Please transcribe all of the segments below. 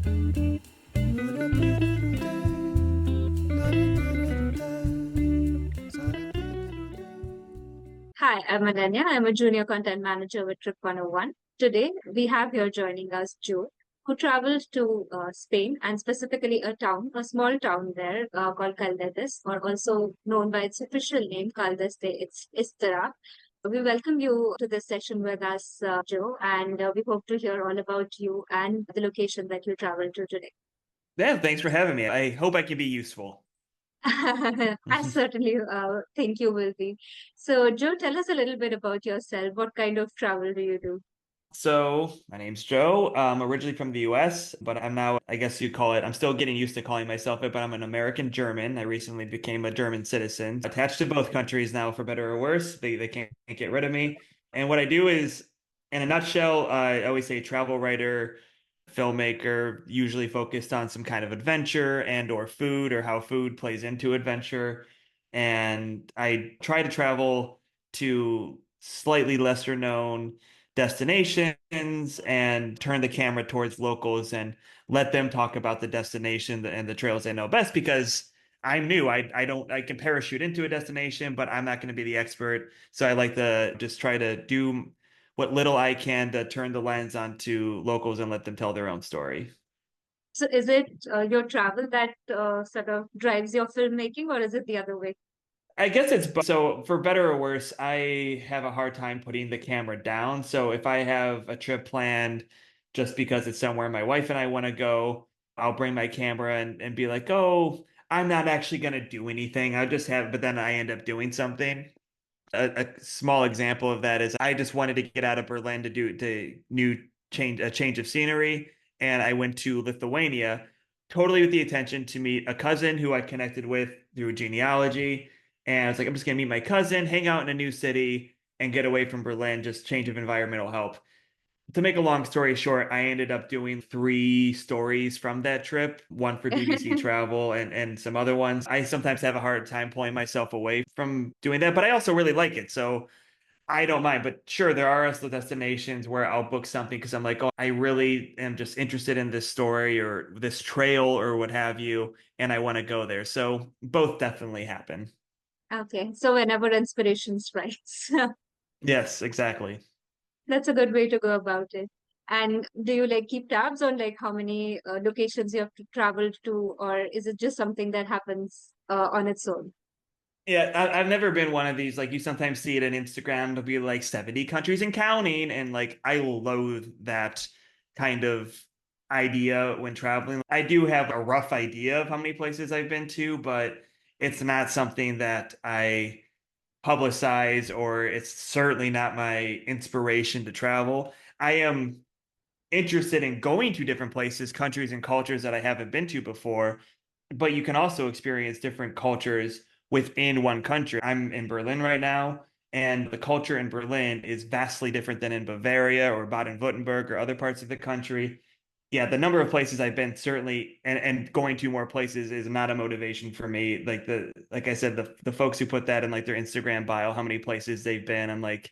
Hi, I'm Ananya. I'm a junior content manager with Trip 101. Today, we have here joining us Joe, who traveled to Spain and specifically a small town there called Caldetes, or also known by its official name, Caldes de Istera. We welcome you to this session with us, Joe, and we hope to hear all about you and the location that you traveled to today. Yeah, thanks for having me. I hope I can be useful. I certainly think you will be. So, Joe, tell us a little bit about yourself. What kind of travel do you do? So, my name's Joe. I'm originally from the US, but I'm now, I guess you'd call it, I'm still getting used to calling myself it, but I'm an American German. I recently became a German citizen, attached to both countries now, for better or worse. They can't get rid of me. And what I do is, in a nutshell, I always say travel writer, filmmaker, usually focused on some kind of adventure and or food or how food plays into adventure. And I try to travel to slightly lesser known destinations and turn the camera towards locals and let them talk about the destination and the trails they know best because I'm new. I can parachute into a destination, but I'm not going to be the expert. So I like to just try to do what little I can to turn the lens onto locals and let them tell their own story. So, is it your travel that sort of drives your filmmaking, or is it the other way? I guess so for better or worse, I have a hard time putting the camera down. So if I have a trip planned just because it's somewhere my wife and I want to go, I'll bring my camera and be like, oh, I'm not actually going to do anything. But then I end up doing something. A small example of that is I just wanted to get out of Berlin to do a change of scenery, and I went to Lithuania totally with the intention to meet a cousin who I connected with through genealogy. And I was like, I'm just gonna meet my cousin, hang out in a new city, and get away from Berlin. Just change of environment will help. To make a long story short, I ended up doing three stories from that trip, one for BBC Travel and some other ones. I sometimes have a hard time pulling myself away from doing that, but I also really like it. So I don't mind. But sure, there are also destinations where I'll book something because I'm like, oh, I really am just interested in this story or this trail or what have you, and I want to go there. So both definitely happen. Okay, so whenever inspiration strikes, Yes, exactly. that's a good way to go about it. And do you like keep tabs on like how many locations you have to travel to, or is it just something that happens on its own? Yeah, I've never been one of these. Like you sometimes see it on Instagram, it'll be like 70 countries and counting. And like I loathe that kind of idea when traveling. I do have a rough idea of how many places I've been to, but it's not something that I publicize, or it's certainly not my inspiration to travel. I am interested in going to different places, countries, and cultures that I haven't been to before. But you can also experience different cultures within one country. I'm in Berlin right now, and the culture in Berlin is vastly different than in Bavaria or Baden-Württemberg or other parts of the country. Yeah, the number of places I've been certainly and going to more places is not a motivation for me. Like I said, the folks who put that in like their Instagram bio, how many places they've been, I'm like,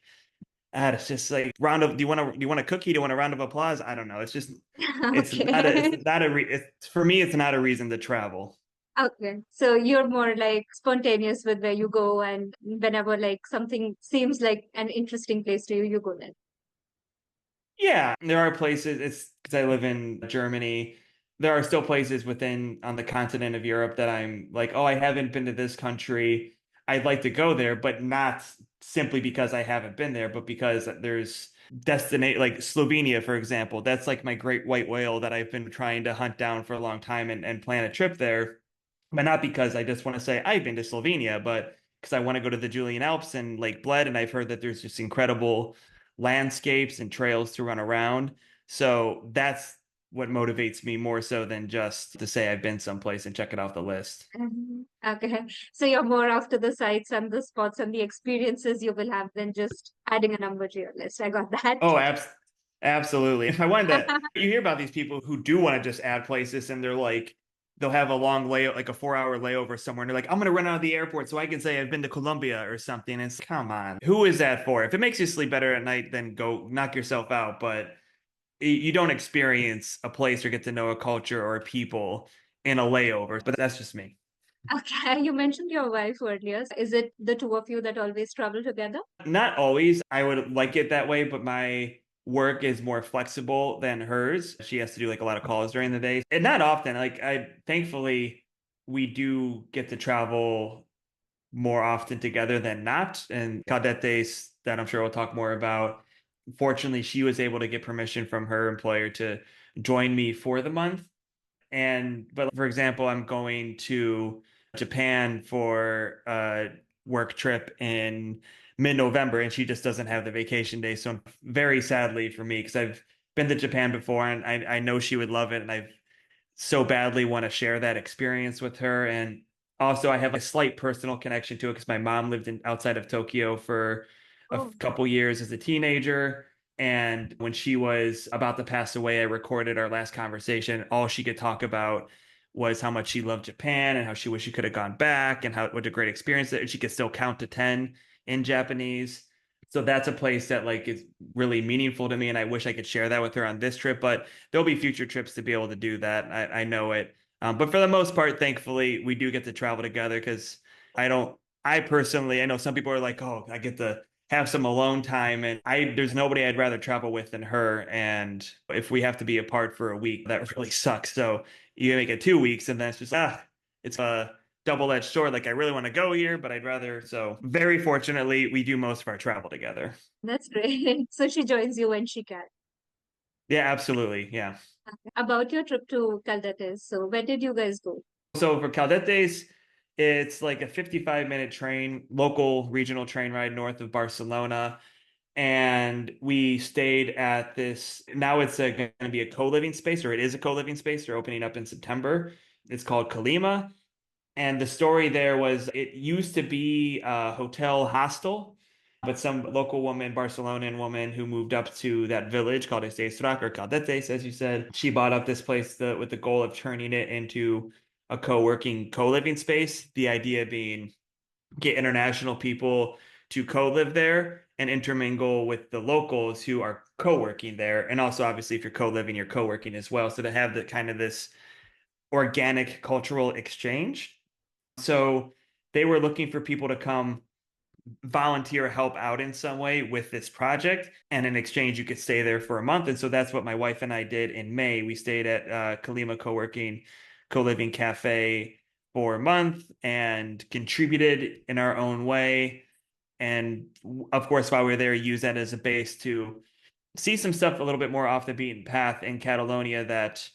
it's just like round of do you want a cookie? Do you want a round of applause? I don't know. It's Okay. not a it's for me it's not a reason to travel. Okay. So you're more like spontaneous with where you go, and whenever like something seems like an interesting place to you, you go there. Yeah, there are places, it's because I live in Germany. There are still places within on the continent of Europe that I'm like, oh, I haven't been to this country. I'd like to go there, but not simply because I haven't been there, but because there's destinate like Slovenia, for example. That's like my great white whale that I've been trying to hunt down for a long time and plan a trip there. But not because I just want to say I've been to Slovenia, but because I want to go to the Julian Alps and Lake Bled, and I've heard that there's just incredible landscapes and trails to run around. So that's what motivates me more so than just to say I've been someplace and check it off the list. Mhm. Okay. So you're more after the sights and the spots and the experiences you will have than just adding a number to your list. I got that. Oh, absolutely. If I wanted to, you hear about these people who do want to just add places and they're like, they'll have a long layover, like a 4 hour layover somewhere. And they're like, I'm going to run out of the airport so I can say I've been to Colombia or something. And it's come on. Who is that for? If it makes you sleep better at night, then go knock yourself out. But you don't experience a place or get to know a culture or a people in a layover, but that's just me. Okay, you mentioned your wife earlier. Is it the two of you that always travel together? Not always. I would like it that way, but my work is more flexible than hers. She has to do like a lot of calls during the day. And not often. Like I thankfully we do get to travel more often together than not. And Caldetes, that I'm sure we'll talk more about. Fortunately, she was able to get permission from her employer to join me for the month. And but for example, I'm going to Japan for a work trip in mid-November, and she just doesn't have the vacation day. So very sadly for me, because I've been to Japan before and I know she would love it, and I've so badly want to share that experience with her. And also, I have a slight personal connection to it because my mom lived in outside of Tokyo for a Oh, couple years as a teenager. And when she was about to pass away, I recorded our last conversation. All she could talk about was how much she loved Japan and how she wished she could have gone back and how what a great experience that she could still count to 10 in Japanese. So that's a place that like is really meaningful to me, and I wish I could share that with her on this trip. But there'll be future trips to be able to do that. I know it. But for the most part, thankfully, we do get to travel together because I don't, I personally, I know some people are like, oh, I get to have some alone time. And there's nobody I'd rather travel with than her. And if we have to be apart for a week, that really sucks. So you make it 2 weeks and that's just, it's a double-edged sword. Like I really want to go here, but I'd rather. So very fortunately, we do most of our travel together. that's great. So she joins you when she can. Yeah, absolutely. Yeah. About your trip to Caldetes. So where did you guys go? So for Caldetes, it's like a 55-minute train, local regional train ride north of Barcelona. And we stayed at this, now it's going to be a co-living space, or it is a co-living space. They're opening up in September. It's called Kalima. And the story there was it used to be a hotel hostel, but some local woman, Barcelonan woman who moved up to that village called Esteistrac or Caldetes, as you said, she bought up this place with the goal of turning it into a co-working, co-living space. The idea being get international people to co-live there and intermingle with the locals who are co-working there. And also, obviously, if you're co-living, you're co-working as well. So to have the kind of this organic cultural exchange. So they were looking for people to come volunteer, help out in some way with this project. And in exchange, you could stay there for a month. And so that's what my wife and I did in May. We stayed at Kalima Co-working, Co-living Cafe for a month and contributed in our own way. And of course, while we were there, use that as a base to see some stuff a little bit more off the beaten path in Catalonia that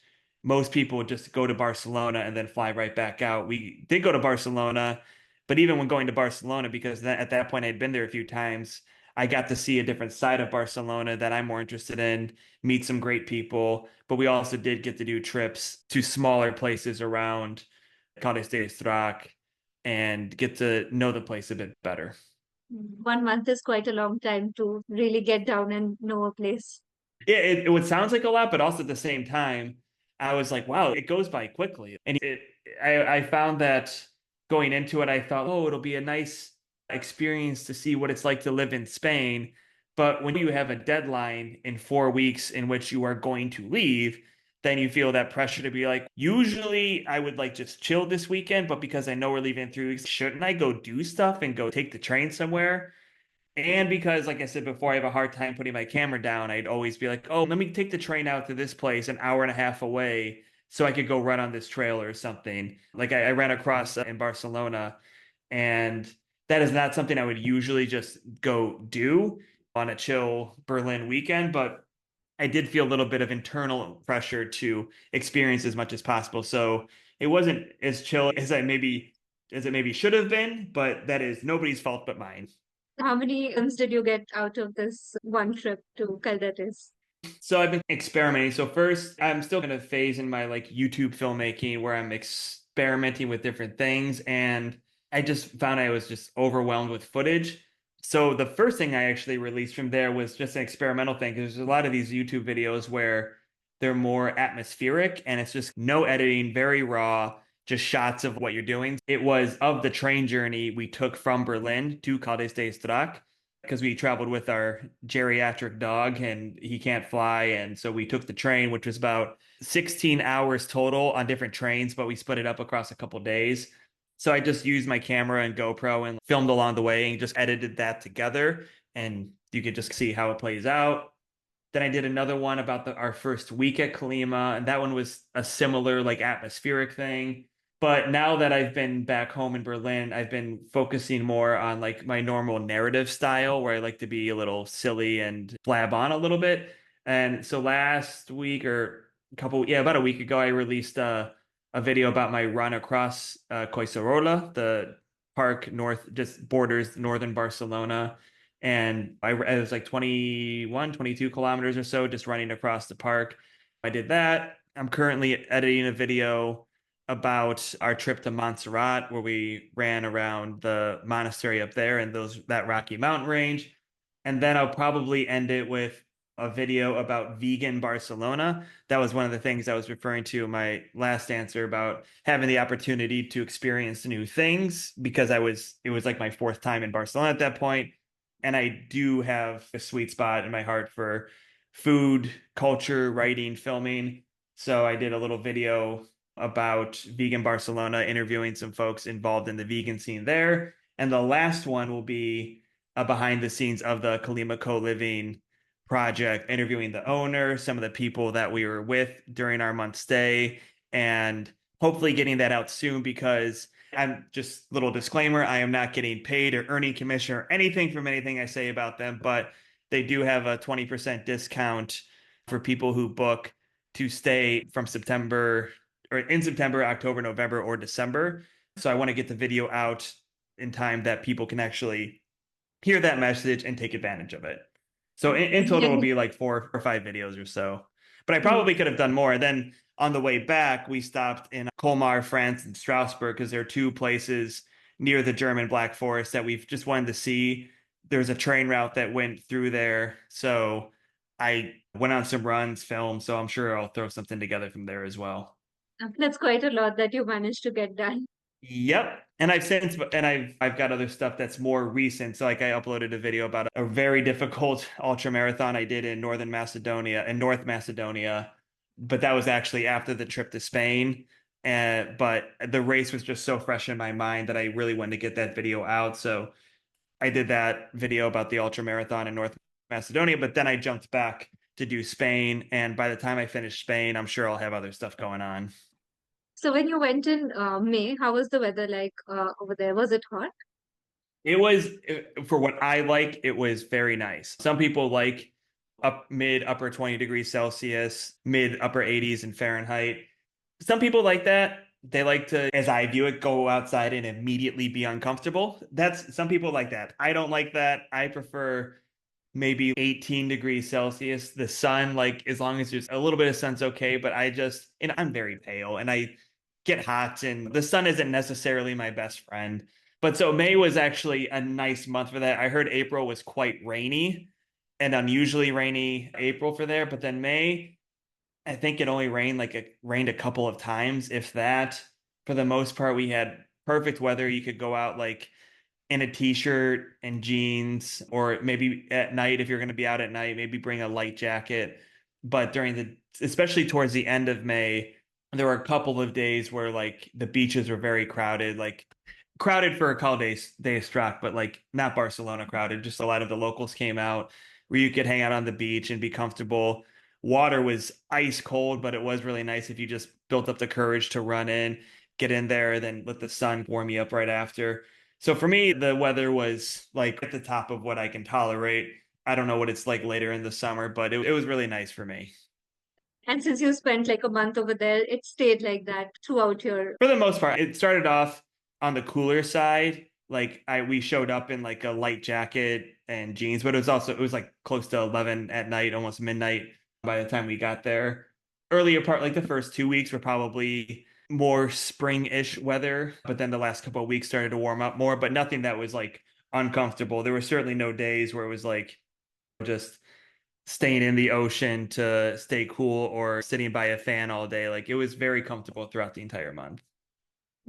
most people just go to Barcelona and then fly right back out. We did go to Barcelona, but even when going to Barcelona, because at that point I'd been there a few times, I got to see a different side of Barcelona that I'm more interested in, meet some great people. But we also did get to do trips to smaller places around Caldes de Estrac and get to know the place a bit better. 1 month is quite a long time to really get down and know a place. Yeah, it would sounds like a lot, but also at the same time, I was like, wow, it goes by quickly. And I found that going into it, I thought, oh, it'll be a nice experience to see what it's like to live in Spain. But when you have a deadline in 4 weeks in which you are going to leave, then you feel that pressure to be like, usually I would like just chill this weekend, but because I know we're leaving in 3 weeks, shouldn't I go do stuff and go take the train somewhere? And because, like I said before, I have a hard time putting my camera down, I'd always be like, oh, let me take the train out to this place an hour and a half away so I could go run on this trail or something. Like I ran across in Barcelona, and that is not something I would usually just go do on a chill Berlin weekend, but I did feel a little bit of internal pressure to experience as much as possible. So it wasn't as chill as it maybe should have been, but that is nobody's fault but mine. How many films did you get out of this one trip to Caldetes? So I've been experimenting. So first, I'm still in a phase in my like YouTube filmmaking where I'm experimenting with different things, and I just found I was just overwhelmed with footage. So the first thing I actually released from there was just an experimental thing because there's a lot of these YouTube videos where they're more atmospheric and it's just no editing, very raw, just shots of what you're doing. It was of the train journey we took from Berlin to Caldes de Estrac. because we traveled with our geriatric dog and he can't fly. And so we took the train, which was about 16 hours total on different trains, but we split it up across a couple days. So I just used my camera and GoPro and filmed along the way and just edited that together. And you could just see how it plays out. Then I did another one about our first week at Kalima, and that one was a similar like atmospheric thing. But now that I've been back home in Berlin, I've been focusing more on like my normal narrative style where I like to be a little silly and blab on a little bit. And so last week or about a week ago, I released a video about my run across Collserola, the park north, just borders northern Barcelona. And it was like 21, 22 kilometers or so just running across the park. I did that. I'm currently editing a video about our trip to Montserrat, where we ran around the monastery up there and that Rocky Mountain range. And then I'll probably end it with a video about vegan Barcelona. That was one of the things I was referring to in my last answer about having the opportunity to experience new things because it was like my fourth time in Barcelona at that point. And I do have a sweet spot in my heart for food, culture, writing, filming. So I did a little video about vegan Barcelona, interviewing some folks involved in the vegan scene there. And the last one will be behind the scenes of the Kalima co-living project, interviewing the owner, some of the people that we were with during our month stay, and hopefully getting that out soon because I'm just little disclaimer, I am not getting paid or earning commission or anything from anything I say about them, but they do have a 20% discount for people who book to stay from September or in September, October, November, or December. So I want to get the video out in time that people can actually hear that message and take advantage of it. So in total, it'll be like 4 or 5 videos or so. But I probably could have done more. And then on the way back, we stopped in Colmar, France, and Strasbourg because there are two places near the German Black Forest that we've just wanted to see. There's a train route that went through there. So I went on some runs, filmed. So I'm sure I'll throw something together from there as well. That's quite a lot that you managed to get done. Yep. I've got other stuff that's more recent. So like I uploaded a video about a very difficult ultra marathon I did in North Macedonia, but that was actually after the trip to Spain. But the race was just so fresh in my mind that I really wanted to get that video out. So I did that video about the ultra marathon in North Macedonia, but then I jumped back to do Spain. And by the time I finish Spain, I'm sure I'll have other stuff going on. So when you went in May, how was the weather like over there? Was it hot? It was for what I like, it was very nice. Some people like upper 20 degrees Celsius, mid upper 80s in Fahrenheit. Some people like that. They like to, as I view it, go outside and immediately be uncomfortable. That's some people like that. I don't like that. I prefer maybe 18 degrees Celsius. The sun, like as long as there's a little bit of sun's okay, but I'm very pale and I get hot and the sun isn't necessarily my best friend. But so May was actually a nice month for that. I heard April was quite rainy and unusually rainy April for there, but then May, I think it only rained a couple of times, if that. For the most part, we had perfect weather. You could go out like in a t-shirt and jeans, or maybe at night if you're going to be out at night, maybe bring a light jacket. But especially towards the end of May, there were a couple of days where like the beaches were very crowded, like crowded for a Caldes day struck, but like not Barcelona crowded. Just a lot of the locals came out where you could hang out on the beach and be comfortable. Water was ice cold, but it was really nice if you just built up the courage to run in, get in there, then let the sun warm you up right after. So for me, the weather was like at the top of what I can tolerate. I don't know what it's like later in the summer, but it was really nice for me. And since you spent like a month over there, it stayed like that throughout your. For the most part, it started off on the cooler side. Like we showed up in like a light jacket and jeans, but it was like close to 11 at night, almost midnight by the time we got there. Earlier part, like the first 2 weeks were probably more spring-ish weather, but then the last couple of weeks started to warm up more, but nothing that was like uncomfortable. There were certainly no days where it was like just staying in the ocean to stay cool or sitting by a fan all day. Like it was very comfortable throughout the entire month.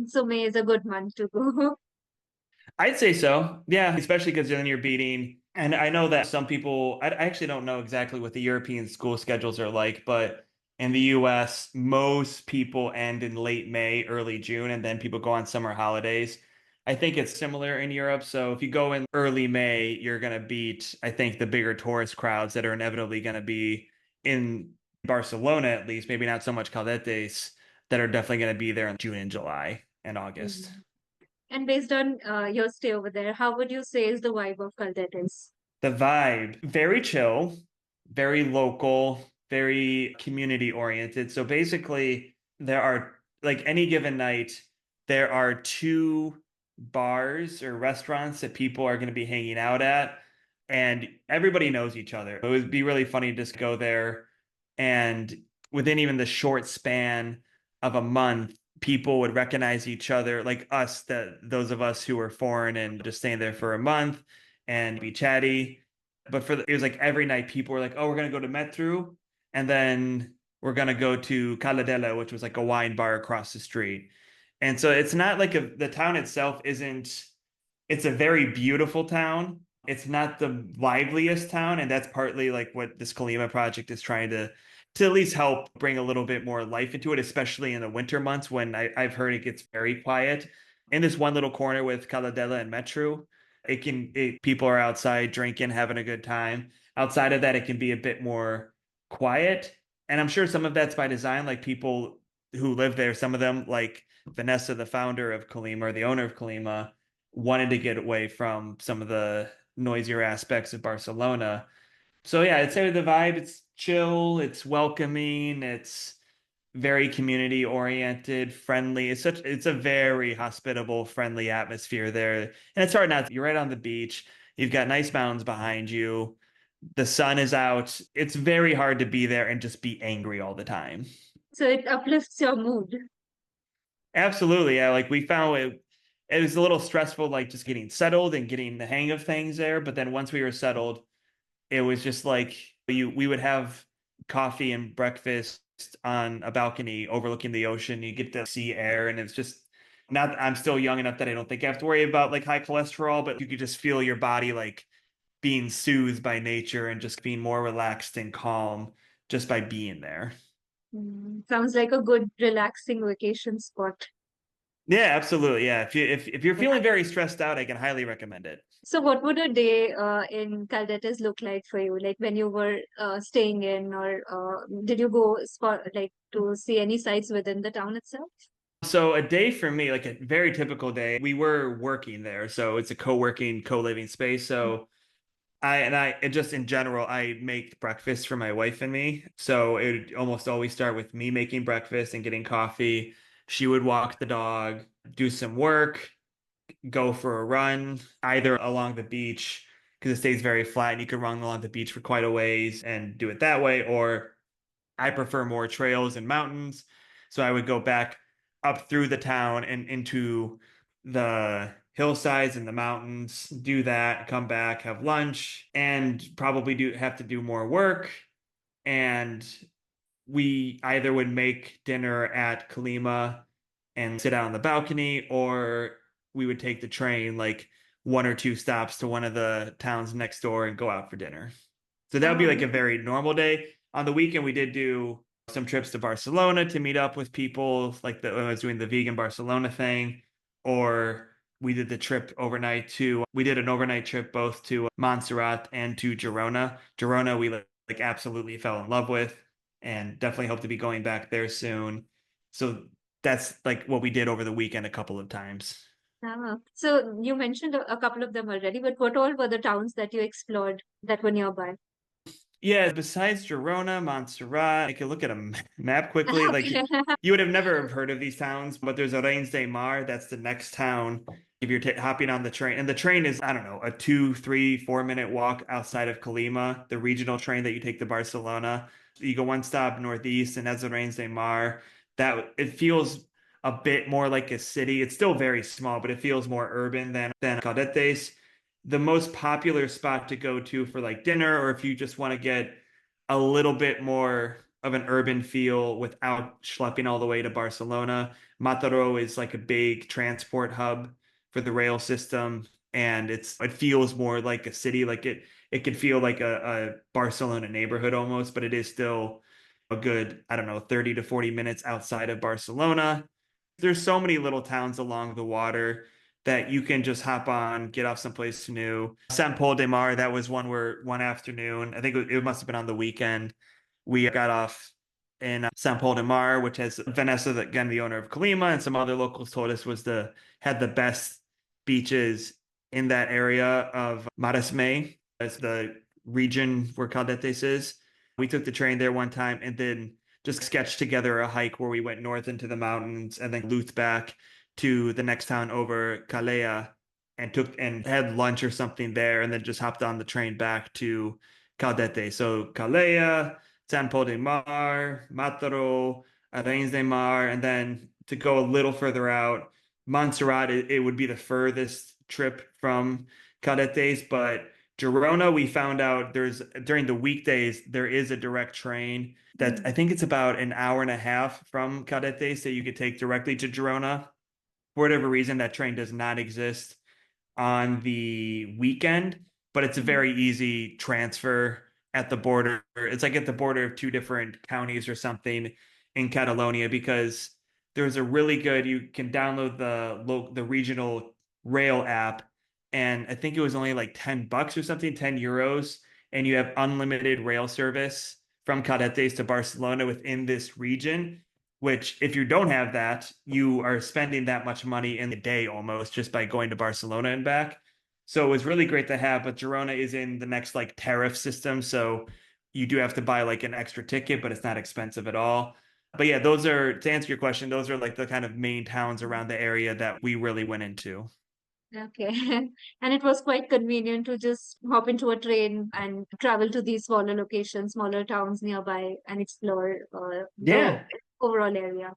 So May is a good month to go. I'd say so. Yeah, especially because then you're beating And I know that some people, I actually don't know exactly what the European school schedules are like, but in the US, most people end in late May, early June, and then people go on summer holidays. I think it's similar in Europe. So if you go in early May, you're going to beat, I think, the bigger tourist crowds that are inevitably going to be in Barcelona, at least, maybe not so much Caldetes, that are definitely going to be there in June and July and August. Mhm. And based on your stay over there, how would you say is the vibe of Caldetes? The vibe, very chill, very local, very community oriented. So basically, there are like any given night, there are two bars or restaurants that people are going to be hanging out at, and everybody knows each other. It would be really funny to just go there, and within even the short span of a month, people would recognize each other, like us, that those of us who were foreign and just staying there for a month and be chatty. But it was like every night people were like, "Oh, we're gonna go to Metro, and then we're gonna go to Caladela, which was like a wine bar across the street." And so it's not like the town itself isn't. It's a very beautiful town. It's not the liveliest town, and that's partly like what this Colima project is trying to at least help bring a little bit more life into it, especially in the winter months when I've heard it gets very quiet. In this one little corner with Caladela and Metro, people are outside drinking, having a good time. Outside of that, it can be a bit more quiet. And I'm sure some of that's by design, like people who live there, some of them, like Vanessa, the founder of Colima or the owner of Colima, wanted to get away from some of the noisier aspects of Barcelona. So yeah, I'd say the vibe, it's chill, it's welcoming, it's very community oriented, friendly. It's a very hospitable, friendly atmosphere there. And it's hard not, you're right on the beach. You've got nice mountains behind you. The sun is out. It's very hard to be there and just be angry all the time. So it uplifts your mood. Absolutely. Yeah, like we found it was a little stressful, like just getting settled and getting the hang of things there. But then once we were settled, it was just like we would have coffee and breakfast on a balcony overlooking the ocean. You get the sea air, and it's just not. I'm still young enough that I don't think I have to worry about like high cholesterol, but you could just feel your body like being soothed by nature and just being more relaxed and calm just by being there. Sounds like a good relaxing vacation spot. Yeah, absolutely. Yeah, if you're feeling very stressed out, I can highly recommend it. So what would a day in Caldetes look like for you? Like when you were staying in, or did you go like to see any sites within the town itself? So a day for me, like a very typical day, we were working there. So it's a co-working, co-living space. So and just in general, I make breakfast for my wife and me. So it would almost always start with me making breakfast and getting coffee. She would walk the dog, do some work, go for a run, either along the beach, because it stays very flat and you can run along the beach for quite a ways and do it that way, or I prefer more trails and mountains. So I would go back up through the town and into the hillsides and the mountains, do that, come back, have lunch, and probably do have to do more work. And we either would make dinner at Kalima and sit out on the balcony, or we would take the train like one or two stops to one of the towns next door and go out for dinner. So that would be like a Um, very normal day. On the weekend, we did do some trips to Barcelona to meet up with people, like I was doing the vegan Barcelona thing, or we did the trip overnight we did an overnight trip both to Montserrat and to Girona. Girona, we like absolutely fell in love with and definitely hope to be going back there soon. So that's like what we did over the weekend a couple of times. so you mentioned a couple of them already, but what all were the towns that you explored that were nearby? Yeah, besides Girona, Montserrat, I could look at a map quickly. Okay. Like you would have never have heard of these towns, but there's Arenys de Mar. That's the next town. If you're hopping on the train, and the train is, I don't know, a 2, 3, 4 minute walk outside of Colima, the regional train that you take to Barcelona. You go one stop northeast, and that's Arenys de Mar. That it feels a bit more like a city. It's still very small, but it feels more urban than Caldetes. The most popular spot to go to for like dinner, or if you just want to get a little bit more of an urban feel without schlepping all the way to Barcelona. Mataró is like a big transport hub for the rail system. and it feels more like a city, like it could feel like a Barcelona neighborhood almost, but it is still a good, I don't know, 30 to 40 minutes outside of Barcelona. There's so many little towns along the water that you can just hop on, get off someplace new. Sant Pol de Mar, that was one afternoon. I think it must have been on the weekend. We got off in Sant Pol de Mar, which has Vanessa, again, the owner of Kalima, and some other locals told us had the best beaches in that area of Maresme, as the region where Caldetes is. We took the train there one time and then just sketched together a hike where we went north into the mountains and then looped back to the next town over, Calea, and took and had lunch or something there, and then just hopped on the train back to Caldete. So Calea, San Pol de Mar, Mataro, Arenys de Mar, and then to go a little further out, Montserrat, it would be the furthest trip from Caldetes, but Girona, we found out there's during the weekdays, there is a direct train that I think it's about an hour and a half from Caldetes that you could take directly to Girona. For whatever reason, that train does not exist on the weekend, but it's a very easy transfer at the border. It's like at the border of two different counties or something in Catalonia, because there's a really good, you can download the regional rail app, and I think it was only like $10 or something, 10 euros, and you have unlimited rail service from Caldetes to Barcelona within this region, which if you don't have that, you are spending that much money in the day almost just by going to Barcelona and back. So it was really great to have, but Girona is in the next like tariff system. So you do have to buy like an extra ticket, but it's not expensive at all. But yeah, those are, to answer your question, those are like the kind of main towns around the area that we really went into. Okay. And it was quite convenient to just hop into a train and travel to these smaller locations, smaller towns nearby and explore the Yeah, overall area.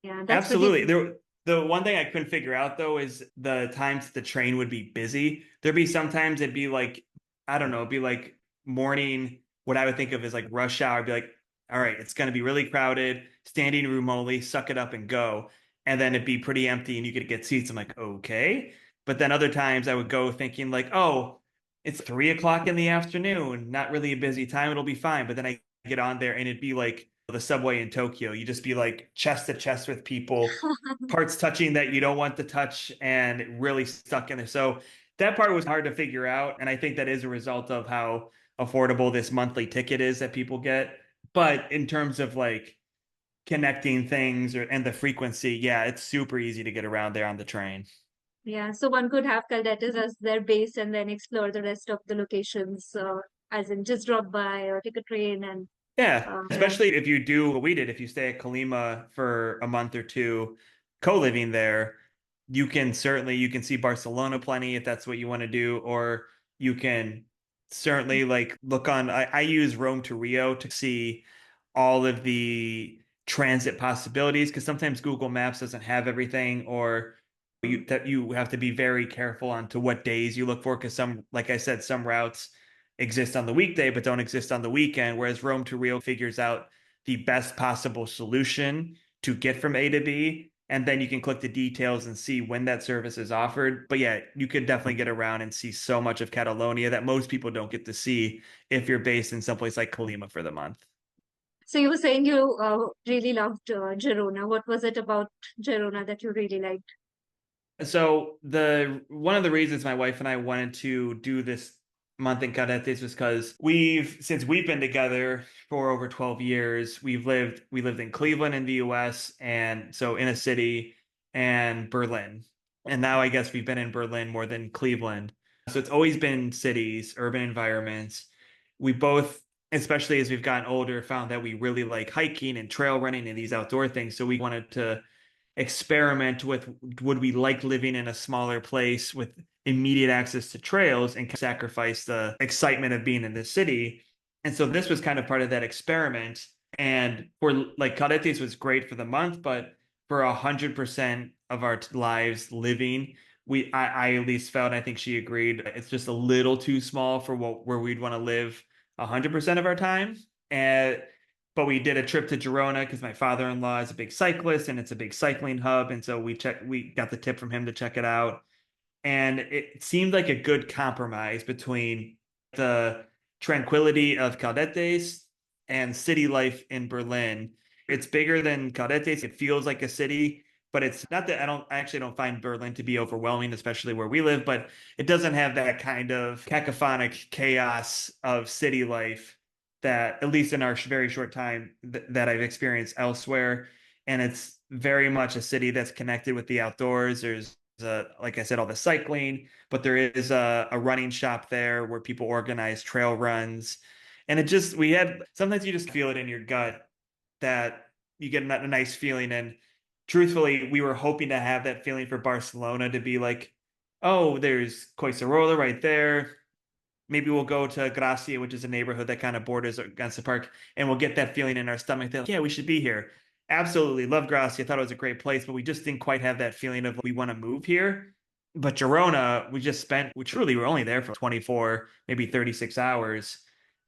Yeah, that's pretty absolutely. good. The one thing I couldn't figure out though is the times the train would be busy. There'd be sometimes it'd be like, I don't know, it'd be like morning, what I would think of as like rush hour. I'd be like, all right, it's gonna be really crowded, standing room only, suck it up and go. And then it'd be pretty empty and you could get seats. I'm like, okay. But then other times I would go thinking like, oh, it's 3 o'clock in the afternoon, not really a busy time, it'll be fine. But then I get on there and it'd be like the subway in Tokyo. You just be like chest to chest with people, parts touching that you don't want to touch, and really stuck in there. So that part was hard to figure out. And I think that is a result of how affordable this monthly ticket is that people get. But in terms of like connecting things and the frequency, yeah, it's super easy to get around there on the train. Yeah, so one could have Caldetes as their base and then explore the rest of the locations, as in just drop by or take a train and Yeah, yeah. especially if you do what we did, if you stay at Kalima for a month or two, co-living there, you can see Barcelona plenty if that's what you want to do, or you can certainly like look on. I use Rome to Rio to see all of the transit possibilities because sometimes Google Maps doesn't have everything, or you have to be very careful on to what days you look for because some, like I said, some routes exist on the weekday but don't exist on the weekend, whereas Rome to Rio figures out the best possible solution to get from A to B, and then you can click the details and see when that service is offered. But yeah, you could definitely get around and see so much of Catalonia that most people don't get to see if you're based in someplace like Colima for the month. So you were saying you really loved Girona. What was it about Girona that you really liked? So the one of the reasons my wife and I wanted to do this month in Caldetes was because we've been together for over 12 years, we lived in Cleveland in the US, and so in a city, and Berlin. And now I guess we've been in Berlin more than Cleveland. So it's always been cities, urban environments. We both, especially as we've gotten older, found that we really like hiking and trail running and these outdoor things. So we wanted to experiment with, would we like living in a smaller place with immediate access to trails and sacrifice the excitement of being in the city. And so this was kind of part of that experiment. And for like Caldetes was great for the month, but for 100% of our lives living, I at least felt, and I think she agreed, it's just a little too small for what where we'd want to live 100% of our time. And but we did a trip to Girona because my father-in-law is a big cyclist and it's a big cycling hub. And so we got the tip from him to check it out. And it seemed like a good compromise between the tranquility of Caldetes and city life in Berlin. It's bigger than Caldetes. It feels like a city, but it's not that I actually don't find Berlin to be overwhelming, especially where we live, but it doesn't have that kind of cacophonic chaos of city life that, at least in our very short time, that I've experienced elsewhere. And it's very much a city that's connected with the outdoors. There's like I said, all the cycling, but there is a running shop there where people organize trail runs. And we had, sometimes you just feel it in your gut that you get a nice feeling. And truthfully, we were hoping to have that feeling for Barcelona to be like, oh, there's Collserola right there. Maybe we'll go to Gracia, which is a neighborhood that kind of borders against the park, and we'll get that feeling in our stomach that, yeah, we should be here. Absolutely love Gracia. Thought it was a great place, but we just didn't quite have that feeling of we want to move here. But Girona, we truly were only there for 24, maybe 36 hours.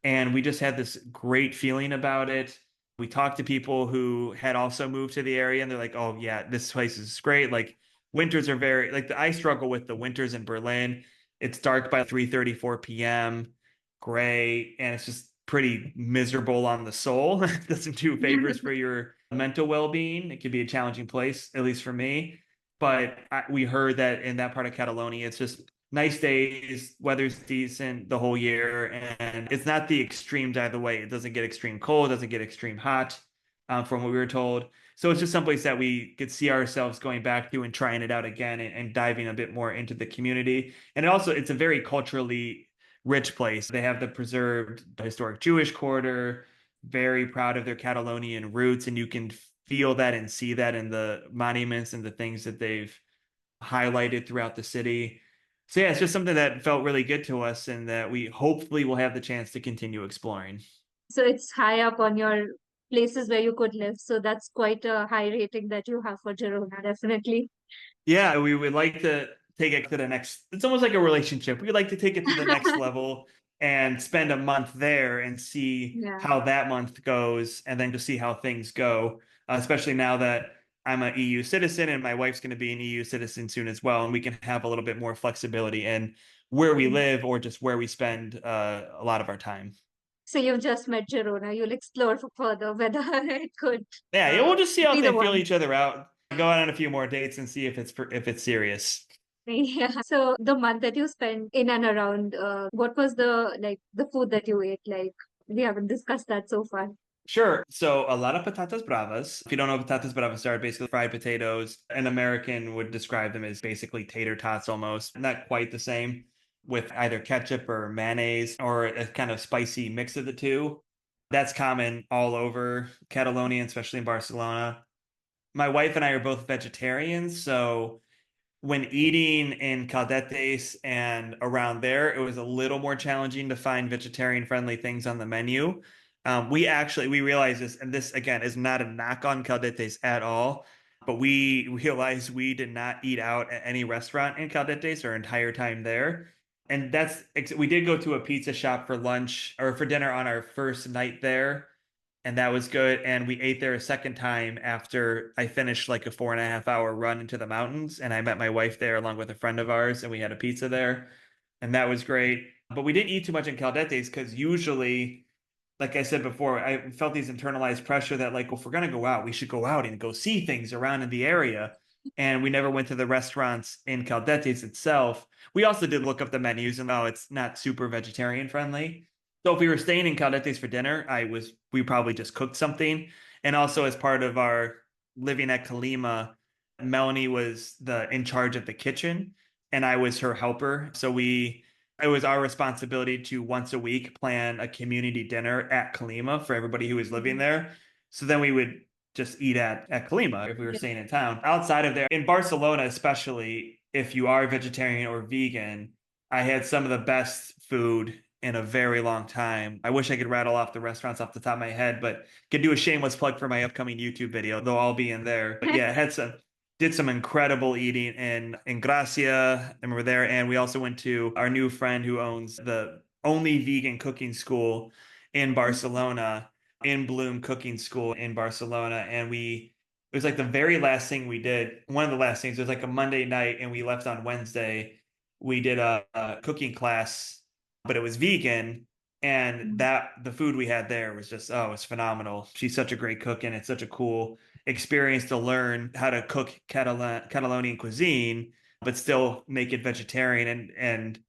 And we just had this great feeling about it. We talked to people who had also moved to the area, and they're like, oh, yeah, this place is great. Like, winters are I struggle with the winters in Berlin. It's dark by 3:30, 4 p.m., gray, and it's just pretty miserable on the soul. It doesn't do favors for your mental well-being. It can be a challenging place, at least for me. But we heard that in that part of Catalonia, it's just nice days, weather's decent the whole year, and it's not the extremes either way. It doesn't get extreme cold, doesn't get extreme hot, from what we were told. So it's just someplace that we could see ourselves going back to and trying it out again, and diving a bit more into the community. And also, it's a very culturally rich place. They have the preserved historic Jewish quarter, very proud of their Catalonian roots, and you can feel that and see that in the monuments and the things that they've highlighted throughout the city. So yeah, it's just something that felt really good to us, and that we hopefully will have the chance to continue exploring. So it's high up on your places where you could live. So that's quite a high rating that you have for Girona, definitely. Yeah, we would like to take it to the next. It's almost like a relationship. We'd like to take it to the next level and spend a month there and see Yeah. how that month goes, and then to see how things go. Especially now that I'm an EU citizen and my wife's going to be an EU citizen soon as well, and we can have a little bit more flexibility in where we live or just where we spend a lot of our time. So you've just met Girona. You'll explore further whether it could Yeah, we'll just see how be the they feel one. each other out. Go out on a few more dates and see if it's serious. Yeah. So the month that you spent in and around, what was the food that you ate? Like we haven't discussed that so far. Sure. So a lot of patatas bravas. If you don't know what patatas bravas are, basically fried potatoes. An American would describe them as basically tater tots almost. Not quite the same, with either ketchup or mayonnaise or a kind of spicy mix of the two. That's common all over Catalonia, especially in Barcelona. My wife and I are both vegetarians, so when eating in Caldetes and around there, it was a little more challenging to find vegetarian friendly things on the menu. We realized this, and this again is not a knock on Caldetes at all, but we realized we did not eat out at any restaurant in Caldetes our entire time there. And we did go to a pizza shop for lunch or for dinner on our first night there, and that was good. And we ate there a second time after I finished like a 4.5 hour run into the mountains. And I met my wife there along with a friend of ours, and we had a pizza there, and that was great. But we didn't eat too much in Caldetes because usually, like I said before, I felt these internalized pressure that, like, well, if we're gonna go out, we should go out and go see things around in the area. And we never went to the restaurants in Caldetes itself. We also did look up the menus, and oh, it's not super vegetarian friendly. So if we were staying in Caldetes for dinner, we probably just cooked something. And also, as part of our living at Kalima, Melanie was the in charge of the kitchen, and I was her helper. It was our responsibility to once a week plan a community dinner at Kalima for everybody who was living Mhm. there. So then we would just eat at Kalima if we were Yeah. staying in town. Outside of there, in Barcelona, especially if you are vegetarian or vegan, I had some of the best food in a very long time. I wish I could rattle off the restaurants off the top of my head, but could do a shameless plug for my upcoming YouTube video. They'll all be in there. But yeah, I had some did some incredible eating in Gracia, and we were there. And we also went to our new friend who owns the only vegan cooking school in Barcelona, in Bloom Cooking School in Barcelona. It was like the very last thing we did. One of the last things, it was like a Monday night, and we left on Wednesday. we did a cooking class, but it was vegan. And that the food we had there was just, oh, it's phenomenal. She's such a great cook, and it's such a cool experience to learn how to cook Catalonian cuisine, but still make it vegetarian. And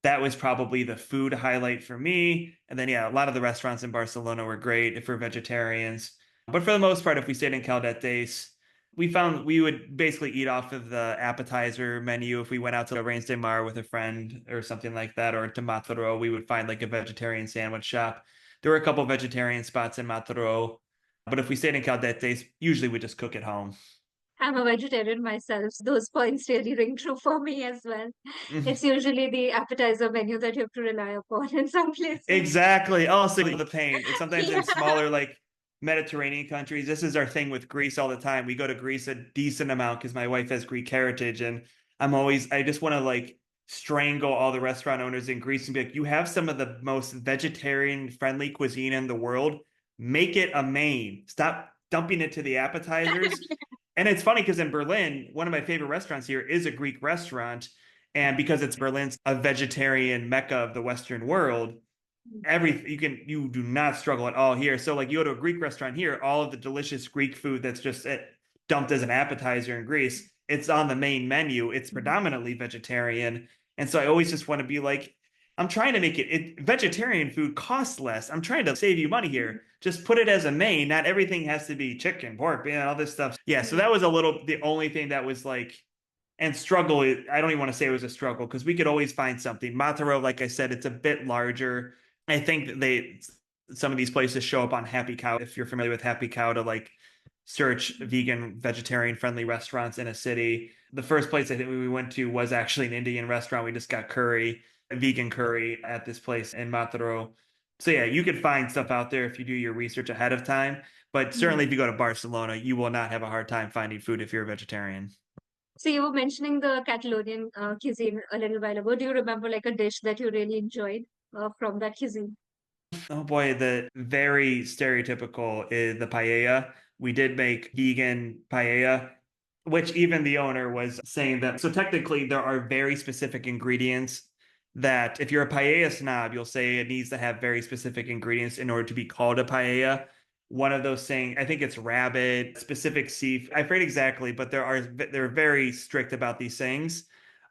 that was probably the food highlight for me. And then, yeah, a lot of the restaurants in Barcelona were great if we're vegetarians. But for the most part, if we stayed in Caldetes, we found we would basically eat off of the appetizer menu. If we went out to Reins de Mar with a friend or something like that, or to Mataro, we would find like a vegetarian sandwich shop. There were a couple vegetarian spots in Mataro, but if we stayed in Caldetes, usually we just cook at home. I'm a vegetarian myself, so those points really ring true for me as well. It's usually the appetizer menu that you have to rely upon in some places. Exactly. Also, the pain. It's sometimes Yeah. in smaller, like Mediterranean countries. This is our thing with Greece all the time. We go to Greece a decent amount because my wife has Greek heritage, and I just want to like strangle all the restaurant owners in Greece and be like, you have some of the most vegetarian friendly cuisine in the world. Make it a main. Stop dumping it to the appetizers. And it's funny because in Berlin, one of my favorite restaurants here is a Greek restaurant. And because it's Berlin's a vegetarian mecca of the Western world, you do not struggle at all here. So like you go to a Greek restaurant here, all of the delicious Greek food that's just dumped as an appetizer in Greece, it's on the main menu. It's predominantly vegetarian, and so I always just want to be like, I'm trying to make vegetarian food costs less. I'm trying to save you money here. Just put it as a main. Not everything has to be chicken, pork, all this stuff. Yeah, so that was the only thing that was like and struggle. I don't even want to say it was a struggle because we could always find something. Mataro, like I said, it's a bit larger. I think that some of these places show up on Happy Cow. If you're familiar with Happy Cow, to like search vegan, vegetarian friendly restaurants in a city. The first place I think we went to was actually an Indian restaurant. We just got curry, a vegan curry at this place in Mataro. So yeah, you could find stuff out there if you do your research ahead of time. But certainly if you go to Barcelona, you will not have a hard time finding food if you're a vegetarian. So you were mentioning the Catalonian cuisine a little while ago. Do you remember like a dish that you really enjoyed from that cuisine? Oh boy, the very stereotypical is the paella. We did make vegan paella, which even the owner was saying that. So technically, there are very specific ingredients that if you're a paella snob, you'll say it needs to have very specific ingredients in order to be called a paella. One of those things, I think it's rabbit, specific seafood. I forget exactly, but they're very strict about these things.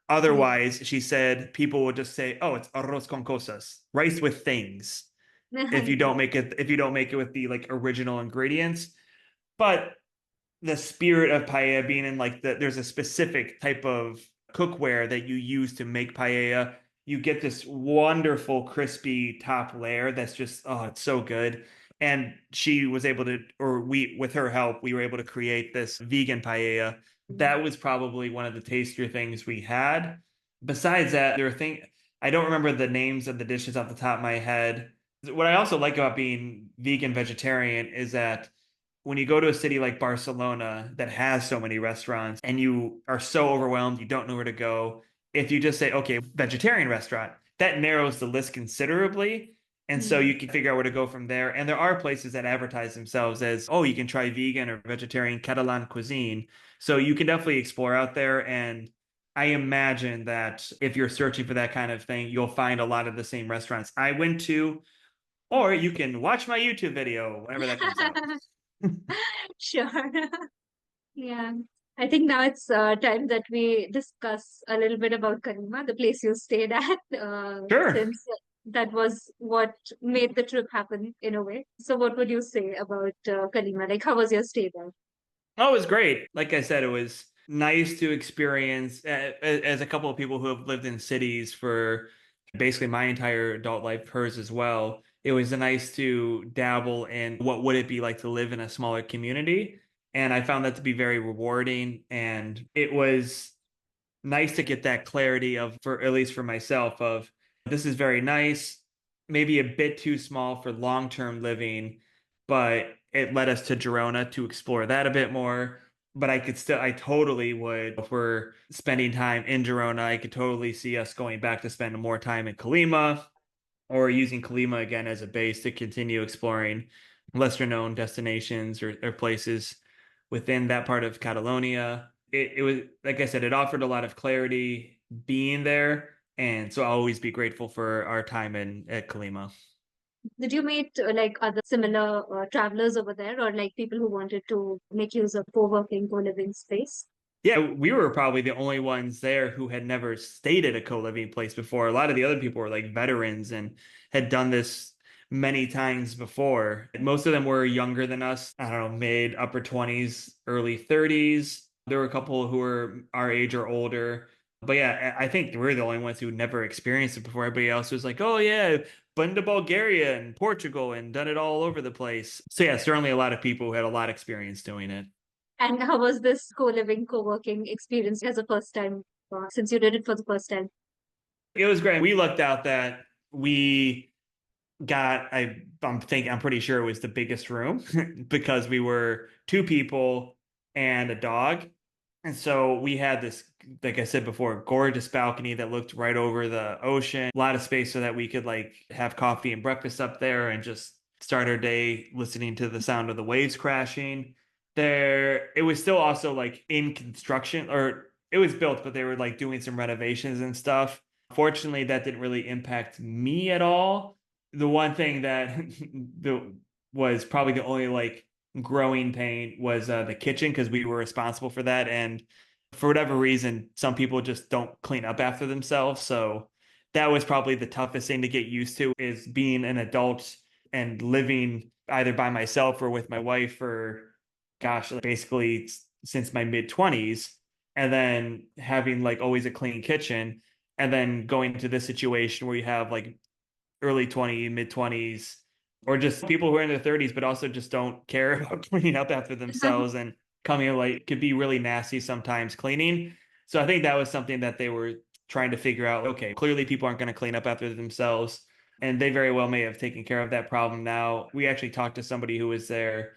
Otherwise, she said people would just say, "Oh, it's arroz con cosas, rice with things." If you don't make it with the like original ingredients. But the spirit of paella being in like there's a specific type of cookware that you use to make paella. You get this wonderful crispy top layer that's just, oh, it's so good. And she was able to, or we, with her help, we were able to create this vegan paella. That was probably one of the tastier things we had. Besides that, there were things, I don't remember the names of the dishes off the top of my head. What I also like about being vegan vegetarian is that when you go to a city like Barcelona that has so many restaurants and you are so overwhelmed, you don't know where to go, if you just say, okay, vegetarian restaurant, that narrows the list considerably. And so you can figure out where to go from there. And there are places that advertise themselves as, oh, you can try vegan or vegetarian Catalan cuisine. So you can definitely explore out there. And I imagine that if you're searching for that kind of thing, you'll find a lot of the same restaurants I went to, or you can watch my YouTube video whenever that comes out. Sure. Yeah. I think now it's time that we discuss a little bit about Karima, the place you stayed at, Sure. since that was what made the trip happen in a way. So, what would you say about Karima? Like, how was your stay there? Oh, it was great. Like I said, it was nice to experience as a couple of people who have lived in cities for basically my entire adult life, hers as well. It was nice to dabble in what would it be like to live in a smaller community. And I found that to be very rewarding. And it was nice to get that clarity of, for at least for myself, of this is very nice, maybe a bit too small for long-term living, but it led us to Girona to explore that a bit more. But I totally would, if we're spending time in Girona, I could totally see us going back to spend more time in Colima or using Colima again as a base to continue exploring lesser known destinations or places within that part of Catalonia. It was, like I said, it offered a lot of clarity. being there. And so I'll always be grateful for our time in at Kalima. Did you meet like other similar travelers over there, or like people who wanted to make use of co-working, co-living space? Yeah, we were probably the only ones there who had never stayed at a co-living place before. A lot of the other people were like veterans and had done this many times before. Most of them were younger than us. I don't know, mid upper 20s, early 30s. There were a couple who were our age or older. But yeah, I think we're the only ones who never experienced it before. Everybody else was like, oh yeah, been to Bulgaria and Portugal and done it all over the place. So yeah, certainly a lot of people who had a lot of experience doing it. And how was this co-living, co-working experience as a first time, since you did it for the first time? It was great. We lucked out that we got I'm pretty sure it was the biggest room because we were two people and a dog. And so we had this, like I said before, gorgeous balcony that looked right over the ocean. A lot of space so that we could like have coffee and breakfast up there and just start our day listening to the sound of the waves crashing. It was still also like in construction, or it was built, but they were like doing some renovations and stuff. Fortunately, that didn't really impact me at all. The one thing that was probably the only like growing pain was the kitchen because we were responsible for that. And for whatever reason, some people just don't clean up after themselves. So that was probably the toughest thing to get used to is being an adult and living either by myself or with my wife for, gosh, like basically since my mid 20s. And then having like always a clean kitchen. And then going to this situation where you have like early 20, mid 20s, or just people who are in their 30s, but also just don't care about cleaning up after themselves and coming late could be really nasty sometimes cleaning. So I think that was something that they were trying to figure out. Okay, clearly people aren't going to clean up after themselves. And they very well may have taken care of that problem now. We actually talked to somebody who was there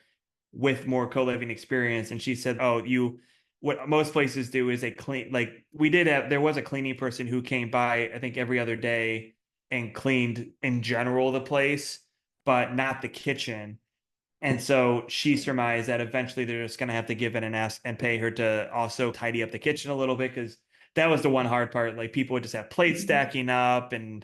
with more co-living experience and she said, oh, you what most places do is they clean, like we did have, there was a cleaning person who came by I think every other day and cleaned in general the place but not the kitchen. And so she surmised that eventually they're just going to have to give in and ask and pay her to also tidy up the kitchen a little bit because that was the one hard part. Like people would just have plates stacking up and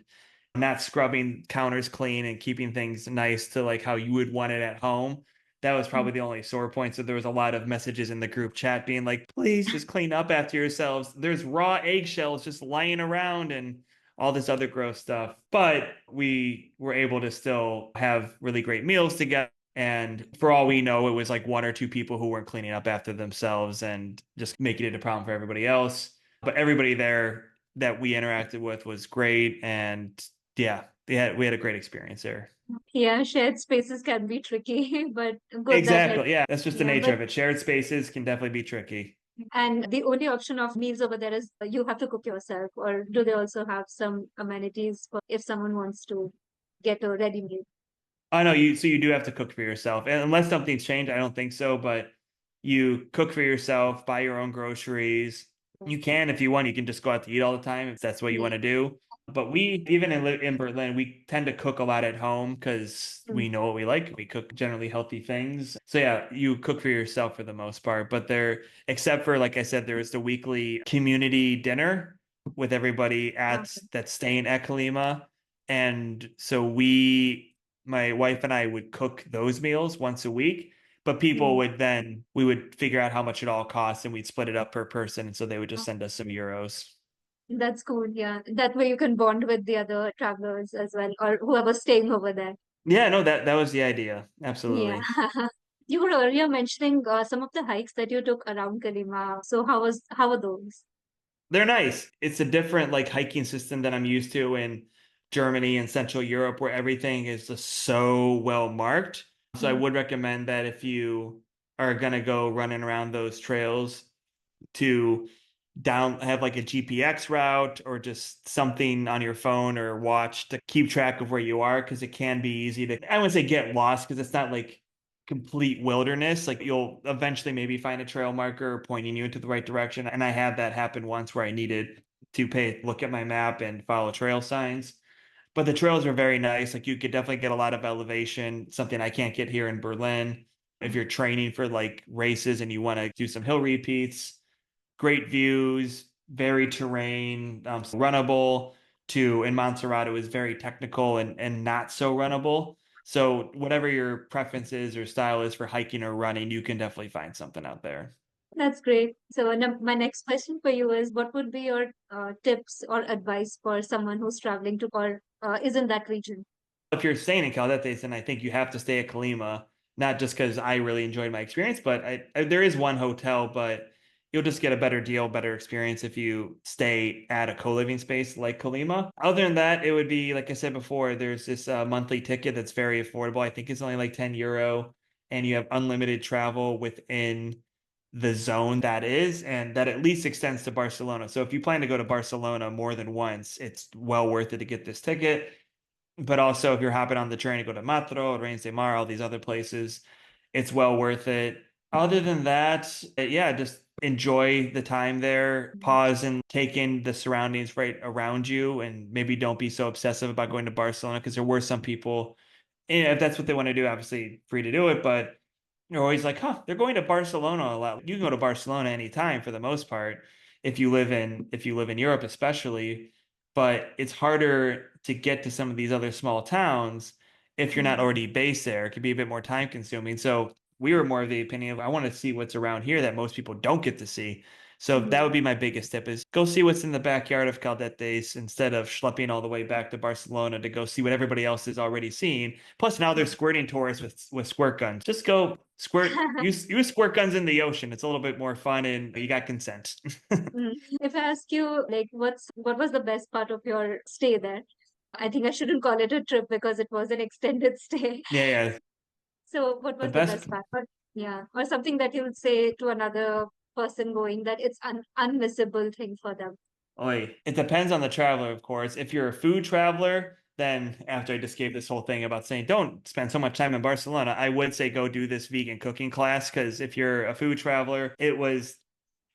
not scrubbing counters clean and keeping things nice to like how you would want it at home. That was probably the only sore point. So there was a lot of messages in the group chat being like, please just clean up after yourselves. There's raw eggshells just lying around and all this other gross stuff. But we were able to still have really great meals together. And for all we know, it was like one or two people who weren't cleaning up after themselves and just making it a problem for everybody else. But everybody there that we interacted with was great. And yeah, we had a great experience there. Yeah, shared spaces can be tricky, but good that like, Exactly. Yeah, that's just the yeah, nature but of it. Shared spaces can definitely be tricky. and the only option of meals over there is you have to cook yourself, or do they also have some amenities for if someone wants to get a ready meal? I know you, so you do have to cook for yourself. And unless something's changed, I don't think so, but you cook for yourself, buy your own groceries. You can, if you want, you can just go out to eat all the time if that's what you want Yeah. to do. But we, even in Berlin, we tend to cook a lot at home because Mm. we know what we like. We cook generally healthy things. So yeah, you cook for yourself for the most part. But there, except for, like I said, there is the weekly community dinner with everybody at Okay. that's staying at Kalima. And so my wife and I would cook those meals once a week, but people Mm. would then, we would figure out how much it all costs and we'd split it up per person. And so they would just send us some euros. That's cool. Yeah. That way you can bond with the other travelers as well, or whoever's staying over there. Yeah, no, that was the idea. Yeah. Absolutely. You were earlier mentioning some of the hikes that you took around Kalima. So how were those? They're nice. It's a different like hiking system than I'm used to in Germany and Central Europe where everything is just so well marked. So I Mm. would recommend that if you are gonna go running around those trails to down have like a GPX route or just something on your phone or watch to keep track of where you are because it can be easy to I wouldn't say get lost because it's not like complete wilderness. Like you'll eventually maybe find a trail marker pointing you into the right direction. And I had that happen once where I needed to look at my map and follow trail signs. But the trails are very nice. Like you could definitely get a lot of elevation, something I can't get here in Berlin. If you're training for like races and you want to do some hill repeats, great views, very terrain, runnable, to in Montserrat, it was very technical and not so runnable. So whatever your preference is or style is for hiking or running, you can definitely find something out there. That's great. So my next question for you is, what would be your tips or advice for someone who's traveling to or is in that region? If you're staying in Caldetes, then I think you have to stay at Colima, not just because I really enjoyed my experience, but there is one hotel, but you'll just get a better deal, better experience if you stay at a co-living space like Colima. Other than that, it would be, like I said before, there's this monthly ticket that's very affordable. I think it's only like €10, and you have unlimited travel within the zone that is, and that at least extends to Barcelona. So if you plan to go to Barcelona more than once, it's well worth it to get this ticket. But also, if you're hopping on the train to go to Matro, Reins de Mar, all these other places, it's well worth it. Other than that, yeah, just enjoy the time there, pause and take in the surroundings right around you, and maybe don't be so obsessive about going to Barcelona because there were some people, and if that's what they want to do, obviously free to do it, but you're always like, huh, they're going to Barcelona a lot. You can go to Barcelona anytime for the most part if you live in Europe especially, but it's harder to get to some of these other small towns if you're not Mhm. already based there. It can be a bit more time consuming. So we were more of the opinion of I want to see what's around here that most people don't get to see. So that would Mhm. be my biggest tip is go see what's in the backyard of Caldetes instead of schlepping all the way back to Barcelona to go see what everybody else is already seeing. Plus now they're squirting tourists with squirt guns. Just go squirt use squirt guns in the ocean. It's a little bit more fun and you got consent. Mm. If I ask you, like, what was the best part of your stay there? I think I shouldn't call it a trip because it was an extended stay. Yeah, yeah. So, what The was the best best part? Or, yeah, or something that you would say to another person going that it's an unmissable thing for them. Oi. It depends on the traveler, of course. If you're a food traveler, then after I just gave this whole thing about saying don't spend so much time in Barcelona, I would say go do this vegan cooking class because if you're a food traveler, it was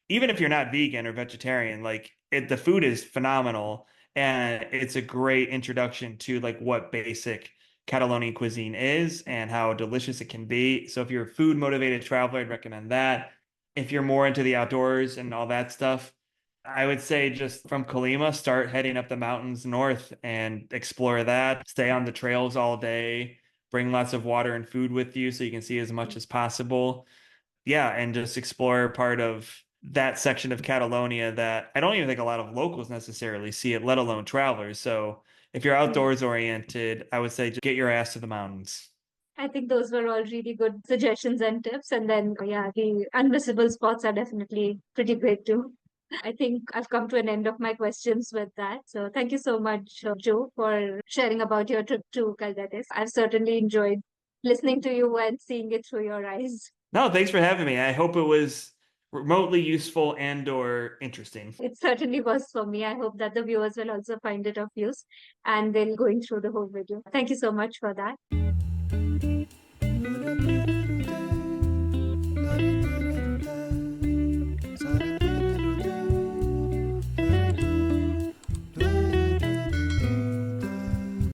even if you're not vegan or vegetarian, like the food is phenomenal and it's a great introduction to like what basic Catalonian cuisine is and how delicious it can be. So if you're a food motivated traveler, I'd recommend that. If you're more into the outdoors and all that stuff, I would say just from Colima, start heading up the mountains north and explore that. Stay on the trails all day, bring lots of water and food with you so you can see as much as possible. Yeah, and just explore part of that section of Catalonia that I don't even think a lot of locals necessarily see it, let alone travelers. So if you're Mm. outdoors oriented, I would say just get your ass to the mountains. I think those were all really good suggestions and tips. And then, yeah, the unmissable spots are definitely pretty great too. I think I've come to an end of my questions with that. So thank you so much, Joe, for sharing about your trip to Caldetes. I've certainly enjoyed listening to you and seeing it through your eyes. No, thanks for having me. I hope it was remotely useful and or interesting. It certainly was for me. I hope that the viewers will also find it of use and they'll going through the whole video. Thank you so much for that.